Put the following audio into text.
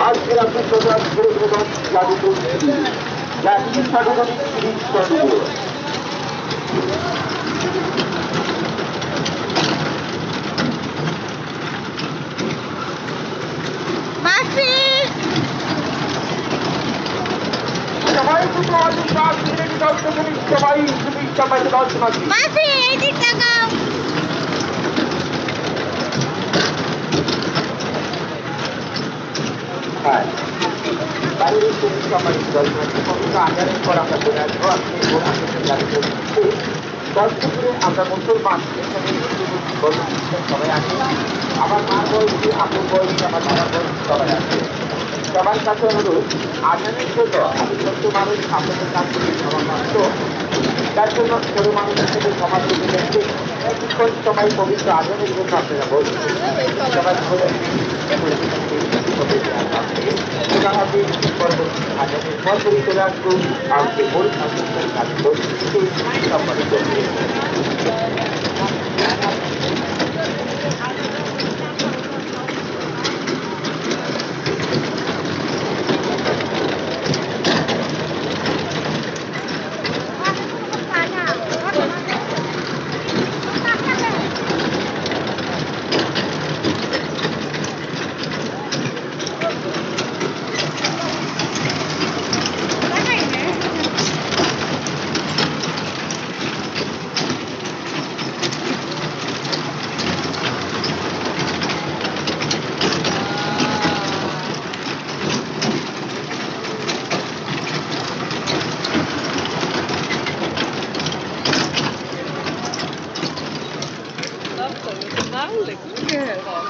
আজকের আপনার প্রধান জাদুপুর জাতীয় সাংগঠনিক সবাই দুটো অধিকার সবাই সবাই দর্শন হ্যাঁ বাইরের সবাই দর্শন আগামী পর আমরা চলে আসবো দর্শকরে আমরা মুসলমান সবাই আসে আমার মা বয়সী আপুর বয়সী আমার বাবার বয়সী সবাই আসে সবার কাছে অনুরোধ আগামীর জন্য আমি ছোট্ট মানুষ আপনাদের কাছ থেকে ক্ষমা মাত্র তার জন্য ছোট মানুষের থেকে ক্ষমা করতে দেখতে কিছুক্ষণ সময় পবিত্র আগামীর জন্য আপনারা বলছেন সবাই পরবর্তী আগামীর পর চলে আসবো আমাকে পরীক্ষা সম্মানিত Look at it all.